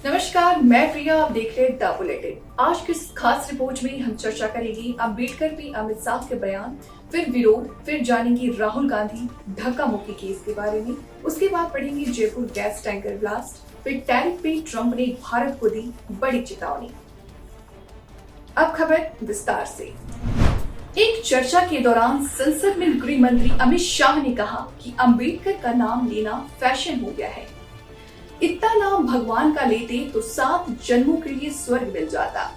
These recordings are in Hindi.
नमस्कार, मैं प्रिया। आप देख रहे हैं द बुलेटिन। आज की इस खास रिपोर्ट में हम चर्चा करेंगे अम्बेडकर पे अमित शाह के बयान, फिर विरोध, फिर जानेंगे राहुल गांधी धक्का मुक्की केस के बारे में। उसके बाद पढ़ेंगे जयपुर गैस टैंकर ब्लास्ट, फिर टैरिफ पे ट्रंप ने भारत को दी बड़ी चेतावनी। अब खबर विस्तार से। एक चर्चा के दौरान संसद में गृह मंत्री अमित शाह ने कहा कि अम्बेडकर का नाम लेना फैशन हो गया है। इतना नाम भगवान का लेते तो 7 जन्मों के लिए स्वर्ग मिल जाता।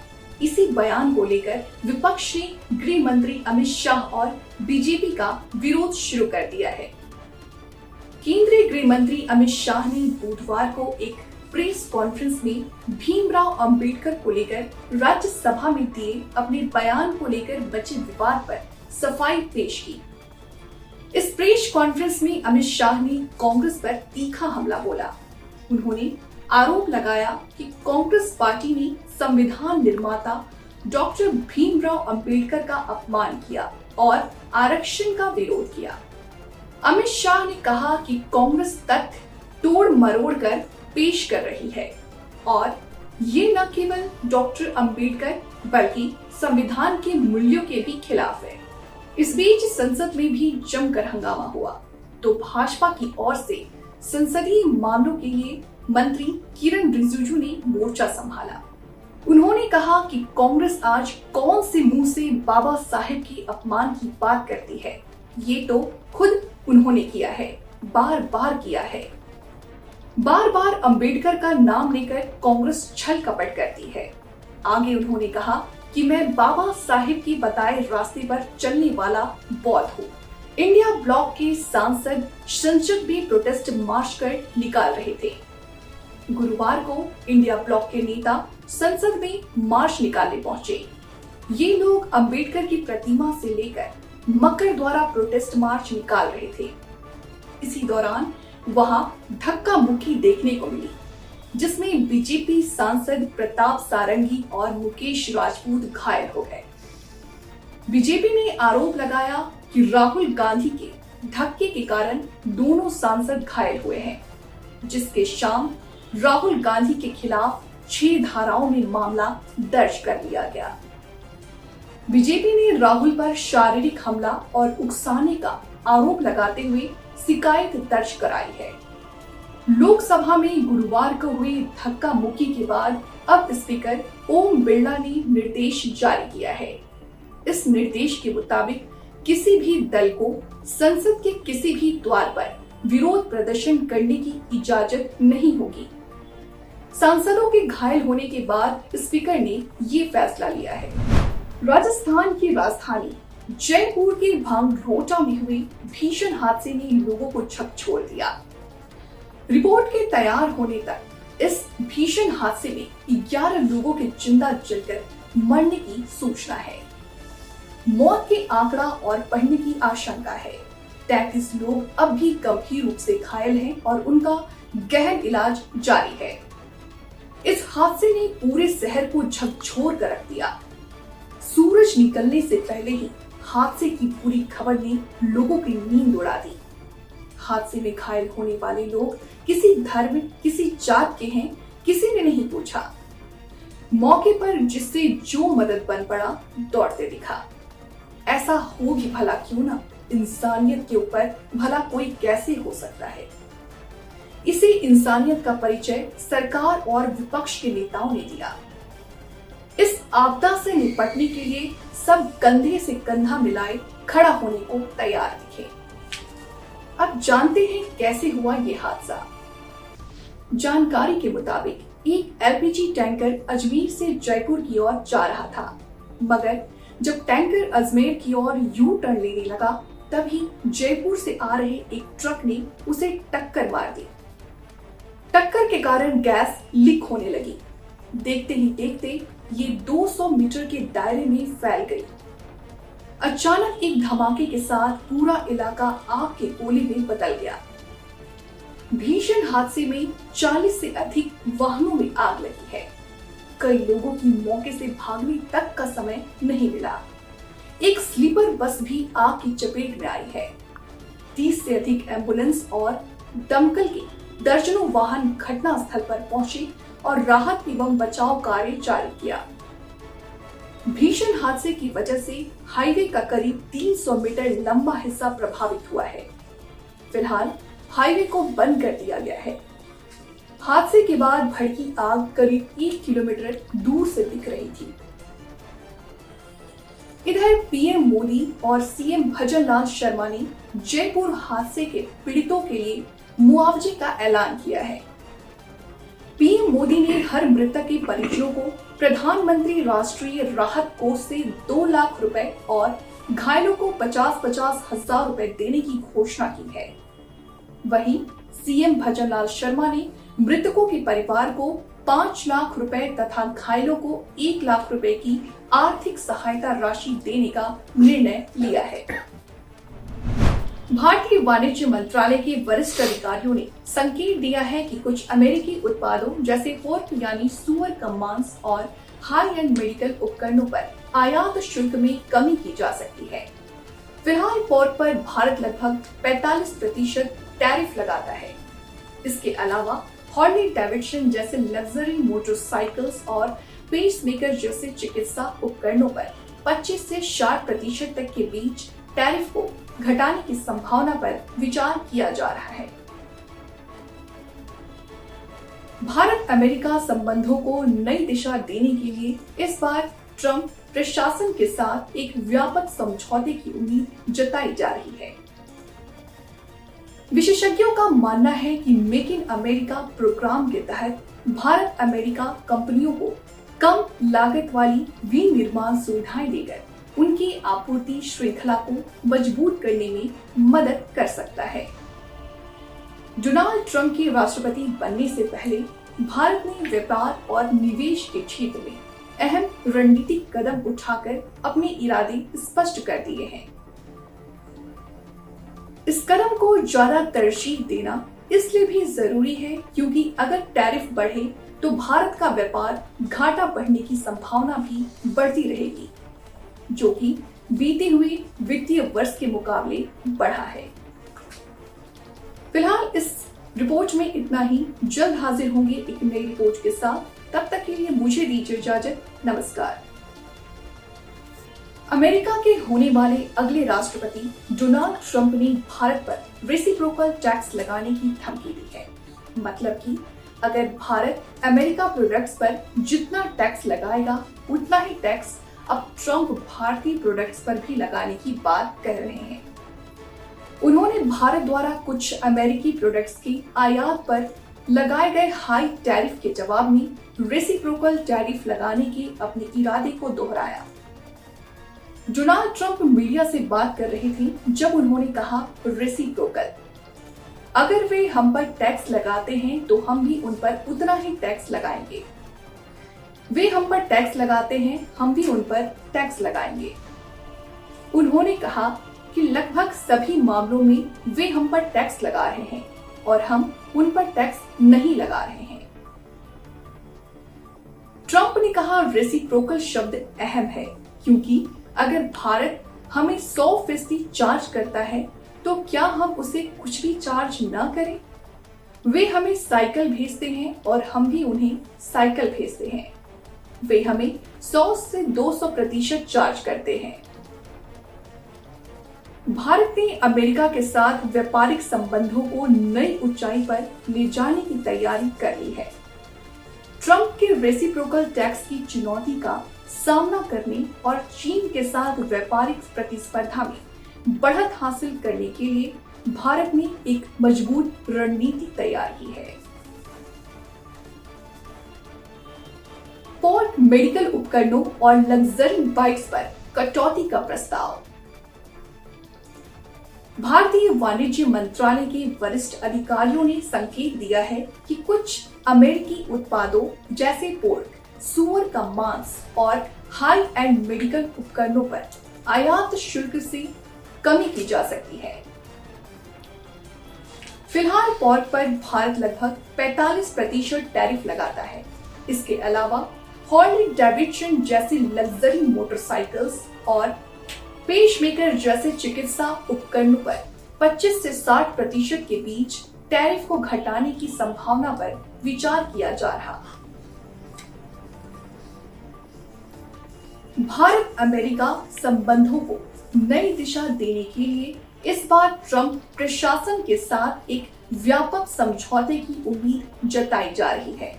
इसी बयान को लेकर विपक्ष ने गृह मंत्री अमित शाह और बीजेपी का विरोध शुरू कर दिया है। केंद्रीय गृह मंत्री अमित शाह ने बुधवार को एक प्रेस कॉन्फ्रेंस में भीमराव अंबेडकर को लेकर राज्यसभा में दिए अपने बयान को लेकर बचे विवाद पर सफाई पेश की। इस प्रेस कॉन्फ्रेंस में अमित शाह ने कांग्रेस पर तीखा हमला बोला। उन्होंने आरोप लगाया कि कांग्रेस पार्टी ने संविधान निर्माता डॉक्टर भीमराव अंबेडकर का अपमान किया और आरक्षण का विरोध किया। अमित शाह ने कहा कि कांग्रेस तथ्य तोड़ मरोड़ कर पेश कर रही है और ये न केवल डॉक्टर अंबेडकर बल्कि संविधान के मूल्यों के भी खिलाफ है। इस बीच संसद में भी जमकर हंगामा हुआ तो भाजपा की ओर से संसदीय मामलों के लिए मंत्री किरण रिजिजू ने मोर्चा संभाला। उन्होंने कहा कि कांग्रेस आज कौन से मुंह से बाबा साहेब के अपमान की बात करती है। ये तो खुद उन्होंने किया है, बार बार किया है। बार बार अंबेडकर का नाम लेकर कांग्रेस छल कपट करती है। आगे उन्होंने कहा कि मैं बाबा साहेब के बताए रास्ते पर चलने वाला बौद्ध हूँ। इंडिया ब्लॉक के सांसद संसद में प्रोटेस्ट मार्च कर निकाल रहे थे। गुरुवार को इंडिया ब्लॉक के नेता संसद में मार्च निकालने पहुंचे। ये लोग अंबेडकर की प्रतिमा से लेकर मकर द्वारा प्रोटेस्ट मार्च निकाल रहे थे। इसी दौरान वहां धक्का मुक्की देखने को मिली, जिसमें बीजेपी सांसद प्रताप सारंगी और मुकेश राजपूत घायल हो गए। बीजेपी ने आरोप लगाया कि राहुल गांधी के धक्के के कारण दोनों सांसद घायल हुए हैं, जिसके शाम राहुल गांधी के खिलाफ 6 धाराओं में मामला दर्ज कर लिया गया। बीजेपी ने राहुल पर शारीरिक हमला और उकसाने का आरोप लगाते हुए शिकायत दर्ज कराई है। लोकसभा में गुरुवार को हुई धक्का मुक्की के बाद अब स्पीकर ओम बिरला ने निर्देश जारी किया है। इस निर्देश के मुताबिक किसी भी दल को संसद के किसी भी द्वार पर विरोध प्रदर्शन करने की इजाजत नहीं होगी। सांसदों के घायल होने के बाद स्पीकर ने ये फैसला लिया है। राजस्थान की राजधानी जयपुर के भांगरोटा में हुए भीषण हादसे ने लोगों को झकझोर दिया। रिपोर्ट के तैयार होने तक इस भीषण हादसे में 11 लोगों के जिंदा जलकर मरने की सूचना है। मौत के आंकड़ा और बढ़ने की आशंका है। 33 लोग अब भी गंभीर रूप से घायल हैं और उनका गहन इलाज जारी है। इस हादसे ने पूरे शहर को झकझोर कर रख दिया। सूरज निकलने से पहले ही हादसे की पूरी खबर ने लोगों की नींद उड़ा दी। हादसे में घायल होने वाले लोग किसी धर्म, किसी जात के हैं, किसी ने नहीं पूछा। मौके पर जिससे जो मदद बन पड़ा दौड़ते दिखा। ऐसा हो भी भला क्यों ना, इंसानियत के ऊपर भला कोई कैसे हो सकता है। इसी इंसानियत का परिचय सरकार और विपक्ष के नेताओं ने दिया। इस आपदा से निपटने के लिए सब कंधे से कंधा मिलाए खड़ा होने को तैयार दिखे। अब जानते हैं कैसे हुआ ये हादसा। जानकारी के मुताबिक एक एलपीजी टैंकर अजमेर से जयपुर की ओर जा रहा था, मगर जब टैंकर अजमेर की ओर यू टर्न लेने लगा तभी जयपुर से आ रहे एक ट्रक ने उसे टक्कर मार दी। टक्कर के कारण गैस लीक होने लगी। देखते ही देखते ये 200 मीटर के दायरे में फैल गई। अचानक एक धमाके के साथ पूरा इलाका आग के गोले में बदल गया। भीषण हादसे में 40 से अधिक वाहनों में आग लगी है। कई लोगों की मौके से भागने तक का समय नहीं मिला। एक स्लीपर बस भी आग की चपेट में आई है। 30 से अधिक एम्बुलेंस और दमकल के दर्जनों वाहन घटना स्थल पर पहुंचे और राहत एवं बचाव कार्य जारी किया। भीषण हादसे की वजह से हाईवे का करीब 300 मीटर लंबा हिस्सा प्रभावित हुआ है। फिलहाल हाईवे को बंद कर दिया गया है। हादसे के बाद भड़की आग करीब 1 किलोमीटर दूर से दिख रही थी। इधर पीएम मोदी और सीएम भजनलाल शर्मा ने जयपुर हादसे के पीड़ितों के लिए मुआवजे का ऐलान किया है। पीएम मोदी ने हर मृतक के परिजनों को प्रधानमंत्री राष्ट्रीय राहत कोष से 2 लाख रुपए और घायलों को 50-50 हजार रुपए देने की घोषणा की है। वहीं सीएम भजनलाल शर्मा ने मृतकों के परिवार को 5 लाख रुपए तथा घायलों को 1 लाख रुपए की आर्थिक सहायता राशि देने का निर्णय लिया है। भारतीय वाणिज्य मंत्रालय के वरिष्ठ अधिकारियों ने संकेत दिया है कि कुछ अमेरिकी उत्पादों जैसे पोर्क यानी सुअर का मांस और हाई एंड मेडिकल उपकरणों पर आयात शुल्क में कमी की जा सकती है। फिलहाल पोर्क पर भारत लगभग 45% टैरिफ लगाता है। इसके अलावा हार्ले डेविडसन जैसे लग्जरी मोटरसाइकिल्स और पेसमेकर जैसे चिकित्सा उपकरणों पर 25 से 60% तक के बीच टैरिफ को घटाने की संभावना पर विचार किया जा रहा है। भारत अमेरिका संबंधों को नई दिशा देने के लिए इस बार ट्रंप प्रशासन के साथ एक व्यापक समझौते की उम्मीद जताई जा रही है। विशेषज्ञों का मानना है कि मेक इन अमेरिका प्रोग्राम के तहत भारत अमेरिका कंपनियों को कम लागत वाली विनिर्माण सुविधाएं देकर उनकी आपूर्ति श्रृंखला को मजबूत करने में मदद कर सकता है। डोनाल्ड ट्रंप के राष्ट्रपति बनने से पहले भारत ने व्यापार और निवेश के क्षेत्र में अहम रणनीतिक कदम उठाकर अपने इरादे स्पष्ट कर दिए हैं। इस कदम को ज्यादा तरजीह देना इसलिए भी जरूरी है क्योंकि अगर टैरिफ बढ़े तो भारत का व्यापार घाटा बढ़ने की संभावना भी बढ़ती रहेगी, जो कि बीते हुए वित्तीय वर्ष के मुकाबले बढ़ा है। फिलहाल इस रिपोर्ट में इतना ही। जल्द हाजिर होंगे एक नई रिपोर्ट के साथ। तब तक के लिए मुझे दीजिए इजाजत। नमस्कार। अमेरिका के होने वाले अगले राष्ट्रपति डोनाल्ड ट्रंप ने भारत पर रेसिप्रोकल टैक्स लगाने की धमकी दी है। मतलब कि अगर भारत अमेरिका प्रोडक्ट्स पर जितना टैक्स लगाएगा उतना ही टैक्स अब ट्रंप भारतीय प्रोडक्ट्स पर भी लगाने की बात कर रहे हैं। उन्होंने भारत द्वारा कुछ अमेरिकी प्रोडक्ट्स की आयात पर लगाए गए हाई टैरिफ के जवाब में रेसिप्रोकल टैरिफ लगाने के अपने इरादे को दोहराया। डोनाल्ड ट्रंप मीडिया से बात कर रहे थे जब उन्होंने कहा रेसिप्रोकल, अगर वे हम पर टैक्स लगाते हैं तो हम भी उन पर उतना ही टैक्स लगाएंगे। वे हम पर टैक्स लगाते हैं, हम भी उन पर टैक्स लगाएंगे। उन्होंने कहा कि लगभग सभी मामलों में वे हम पर टैक्स लगा रहे हैं और हम उन पर टैक्स नहीं लगा रहे हैं। ट्रंप ने कहा रेसिप्रोकल शब्द अहम है क्योंकि अगर भारत हमें 100% चार्ज करता है तो क्या हम उसे कुछ भी चार्ज न करें? वे हमें साइकिल भेजते हैं और हम भी उन्हें साइकिल भेजते हैं। वे हमें 100 से 200% चार्ज करते हैं। भारत ने अमेरिका के साथ व्यापारिक संबंधों को नई ऊंचाई पर ले जाने की तैयारी कर ली है। ट्रंप के रेसिप्रोकल टैक्स की चुनौती का सामना करने और चीन के साथ व्यापारिक प्रतिस्पर्धा में बढ़त हासिल करने के लिए भारत ने एक मजबूत रणनीति तैयार की है। पोर्क मेडिकल उपकरणों और लग्जरी बाइक्स पर कटौती का प्रस्ताव। भारतीय वाणिज्य मंत्रालय के वरिष्ठ अधिकारियों ने संकेत दिया है कि कुछ अमेरिकी उत्पादों जैसे पोर्क, सुअर का मांस और हाई एंड मेडिकल उपकरणों पर आयात शुल्क से कमी की जा सकती है। फिलहाल पोर्क पर भारत लगभग 45% टैरिफ लगाता है। इसके अलावा हार्ले डेविडसन जैसी लग्जरी मोटरसाइकिल्स और पेसमेकर जैसे चिकित्सा उपकरणों पर 25 से 60% के बीच टैरिफ को घटाने की संभावना पर विचार किया जा रहा। भारत अमेरिका संबंधों को नई दिशा देने के लिए इस बार ट्रंप प्रशासन के साथ एक व्यापक समझौते की उम्मीद जताई जा रही है।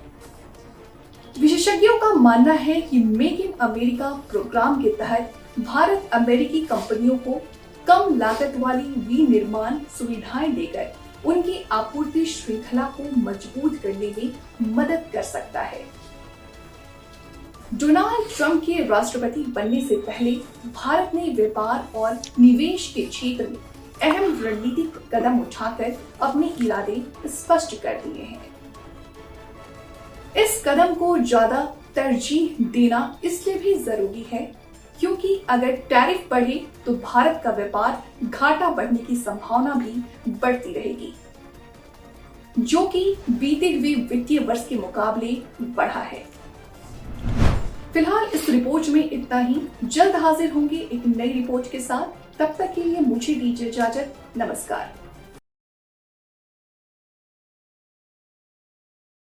विशेषज्ञों का मानना है कि मेक इन अमेरिका प्रोग्राम के तहत भारत अमेरिकी कंपनियों को कम लागत वाली विनिर्माण सुविधाएं देकर उनकी आपूर्ति श्रृंखला को मजबूत करने में मदद कर सकता है। डोनाल्ड ट्रंप के राष्ट्रपति बनने से पहले भारत ने व्यापार और निवेश के क्षेत्र में अहम रणनीतिक कदम उठाकर अपने इरादे स्पष्ट कर दिए हैं। इस कदम को ज्यादा तरजीह देना इसलिए भी जरूरी है क्योंकि अगर टैरिफ बढ़े तो भारत का व्यापार घाटा बढ़ने की संभावना भी बढ़ती रहेगी, जो कि बीते हुए वित्तीय वर्ष के मुकाबले बढ़ा है। फिलहाल इस रिपोर्ट में इतना ही। जल्द हाजिर होंगे एक नई रिपोर्ट के साथ। तब तक के लिए मुझे दीजिए इजाजत। नमस्कार।